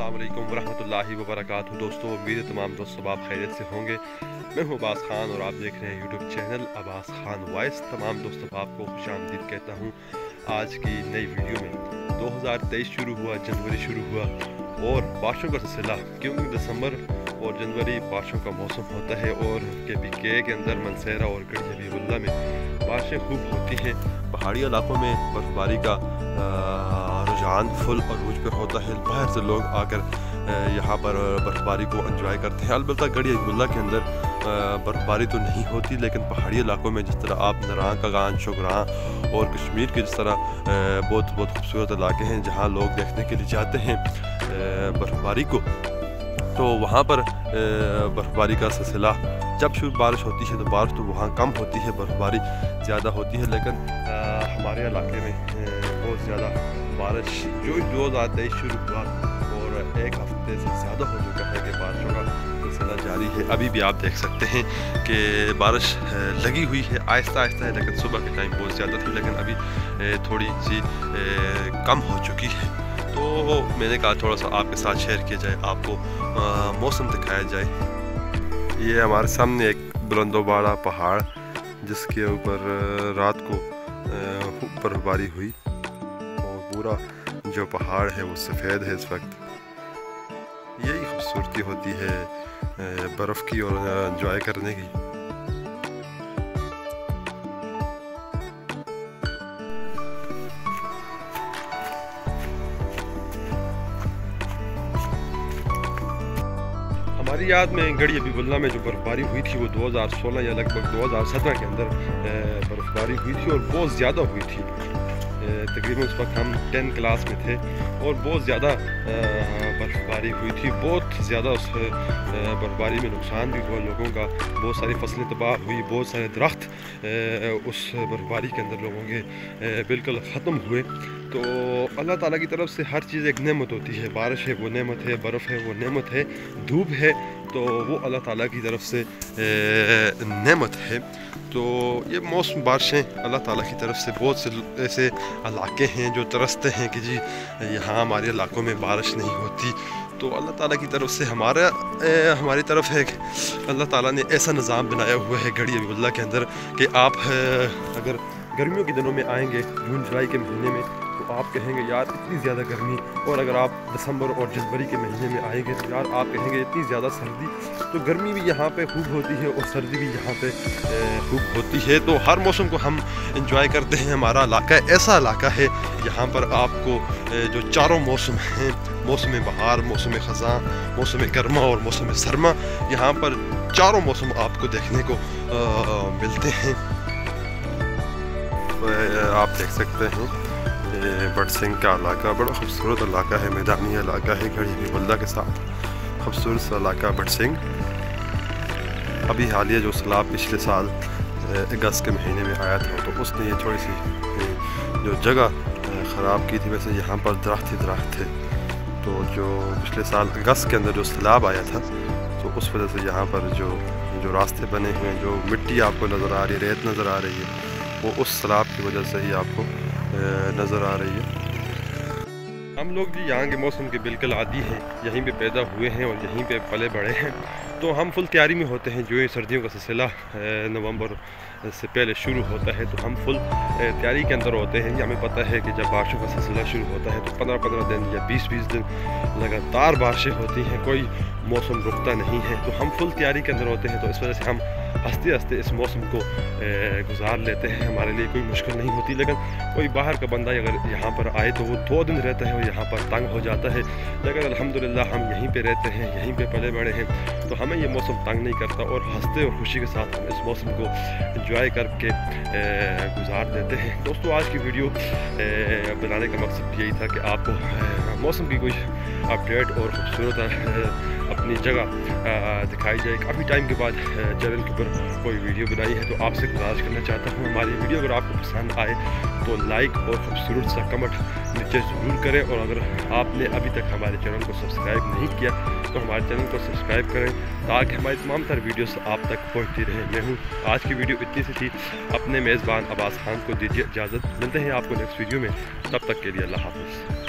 अस्सलाम वालेकुम वरहमतुल्लाहि वबरकातुहू। दोस्तों, उम्मीद है तमाम दोस्त आप खैरियत से होंगे। मैं हूं अब्बास खान और आप देख रहे हैं YouTube channel Abbas Khan voice. तमाम दोस्तों आपको खुशामदीद कहता हूं आज की नई वीडियो में। 2023 शुरू हुआ, जनवरी शुरू हुआ और बारिशों का सिलसिला, क्योंकि दिसंबर और जनवरी बारिशों का मौसम होता है और KPK के अंदर मनसेरा और गढ़ी हबीबुल्लाह में बारिशें खूब होती हैं। पहाड़ी इलाकों में बर्फ़बारी का रुझान फुल अरूज पर होता है। बाहर से लोग आकर यहाँ पर बर्फ़बारी को एंजॉय करते हैं। अलबत्ता गढ़ी हबीबुल्लाह के अंदर बर्फ़बारी तो नहीं होती, लेकिन पहाड़ी इलाकों में जिस तरह आप नरां, कगान, शुगरां और कश्मीर के जिस तरह बहुत खूबसूरत इलाके हैं जहाँ लोग देखने के लिए जाते हैं बर्फ़बारी को, तो वहाँ पर बर्फ़बारी का सिलसिला जब शुरू बारिश होती है तो बारिश तो वहाँ कम होती है, बर्फ़बारी ज़्यादा होती है। लेकिन हमारे इलाके में बहुत ज़्यादा बारिश जो 2023 शुरू हुआ और एक हफ्ते से ज़्यादा हो चुका है कि बारिशों का सिलसिला जारी है। अभी भी आप देख सकते हैं कि बारिश लगी हुई है, आहिस्ता आहिस्ता है, लेकिन सुबह के टाइम बहुत ज़्यादा थी, लेकिन अभी थोड़ी सी कम हो चुकी है। तो मैंने कहा थोड़ा सा आपके साथ शेयर किया जाए, आपको मौसम दिखाया जाए। ये हमारे सामने एक बुलंदोबाड़ा पहाड़, जिसके ऊपर रात को बर्फबारी हुई और पूरा जो पहाड़ है वो सफ़ेद है इस वक्त। यही खूबसूरती होती है बर्फ़ की और एंजॉय करने की। हमारी याद में गढ़ी हबीबुल्लाह में जो बर्फ़बारी हुई थी वो 2016 या लगभग 2017 के अंदर बर्फ़बारी हुई थी और बहुत ज़्यादा हुई थी। तकरीबन उस वक्त हम 10th क्लास में थे और बहुत ज़्यादा बर्फ़बारी हुई थी। बहुत ज़्यादा उस बर्फ़बारी में नुकसान भी हुआ लोगों का, बहुत सारी फसलें तबाह हुई, बहुत सारे दरख्त उस बर्फ़बारी के अंदर लोगों के बिल्कुल ख़त्म हुए। तो अल्लाह ताला की तरफ से हर चीज़ एक नेमत होती है। बारिश है वो नेमत है, बर्फ़ है वो नेमत है, धूप है तो वो अल्लाह ताला की तरफ से नेमत है। तो ये मौसम बारिशें अल्लाह ताला की तरफ से, बहुत से ऐसे इलाके हैं जो तरसते हैं कि जी यहाँ हमारे इलाकों में बारिश नहीं होती, तो अल्लाह ताला की तरफ से हमारी तरफ है। अल्लाह ताला ने ऐसा निज़ाम बनाया हुआ है गढ़ी हबीबुल्लाह के अंदर कि आप अगर गर्मियों के दिनों में आएंगे, जून जुलाई के महीने में, तो आप कहेंगे यार इतनी ज़्यादा गर्मी, और अगर आप दिसंबर और जनवरी के महीने में आएंगे तो यार आप कहेंगे इतनी ज़्यादा सर्दी। तो गर्मी भी यहाँ पे खूब होती है और सर्दी भी यहाँ पे खूब होती है। तो हर मौसम को हम इंजॉय करते हैं। हमारा इलाका ऐसा इलाका है यहाँ पर आपको जो चारों मौसम हैं, मौसम बहार, मौसम ख़ज़ां, मौसम गर्मा और मौसम सरमा, यहाँ पर चारों मौसम आपको देखने को मिलते हैं। आप देख सकते हैं बटसिंह का इलाका बड़ा खूबसूरत इलाका है, मैदानी इलाका है। गढ़ी हबीबुल्लाह के साथ खूबसूरत सा इलाका बटसिंह। अभी हालिया जो सैलाब पिछले साल अगस्त के महीने में आया था, तो उसने ये थोड़ी सी जो जगह ख़राब की थी। वैसे यहाँ पर दरख्त ही दरख्त थे, तो जो पिछले साल अगस्त के अंदर जो सैलाब आया था, तो उस वजह से यहाँ पर जो रास्ते बने हुए हैं, जो मिट्टी आपको नज़र आ रही है, रेत नज़र आ रही है, वो उस सैलाब की वजह से ही आपको नज़र आ रही है। हम लोग भी यहाँ के मौसम के बिल्कुल आदी हैं, यहीं पे पैदा हुए हैं और यहीं पे पले बड़े हैं, तो हम फुल तैयारी में होते हैं। जो ये सर्दियों का सिलसिला नवंबर से पहले शुरू होता है, तो हम फुल तैयारी के अंदर होते हैं। हमें पता है कि जब बारिशों का सिलसिला शुरू होता है तो 15-15 दिन या 20-20 दिन लगातार बारिशें होती हैं, कोई मौसम रुकता नहीं है। तो हम फुल तैयारी के अंदर होते हैं, तो इस वजह से हम हंसते हंसते इस मौसम को गुजार लेते हैं। हमारे लिए कोई मुश्किल नहीं होती। लेकिन कोई बाहर का बंदा अगर यहाँ पर आए तो वो 2 दिन रहता है और यहाँ पर तंग हो जाता है। लेकिन अल्हम्दुलिल्लाह हम यहीं पे रहते हैं, यहीं पे पले बड़े हैं, तो हमें ये मौसम तंग नहीं करता और हंसते और खुशी के साथ हम इस मौसम को एंजॉय करके गुजार देते हैं। दोस्तों, आज की वीडियो बनाने का मकसद यही था कि आपको मौसम की कुछ अपडेट और खूबसूरत अपनी जगह दिखाई जाए। काफ़ी टाइम के बाद चैनल के ऊपर कोई वीडियो बनाई है, तो आपसे गुजारिश करना चाहता हूँ हमारी वीडियो अगर आपको पसंद आए तो लाइक और खूबसूरत सा कमेंट नीचे ज़रूर करें। और अगर आपने अभी तक हमारे चैनल को सब्सक्राइब नहीं किया तो हमारे चैनल को सब्सक्राइब करें, ताकि हमारी तमाम तर वीडियोस आप तक पहुँचती रहे। मैं हूँ, आज की वीडियो इतनी सी थी। अपने मेज़बान अब्बास खान को दीजिए इजाज़त, मिलते हैं आपको नेक्स्ट वीडियो में। तब तक के लिए अल्लाह हाफ़िज़।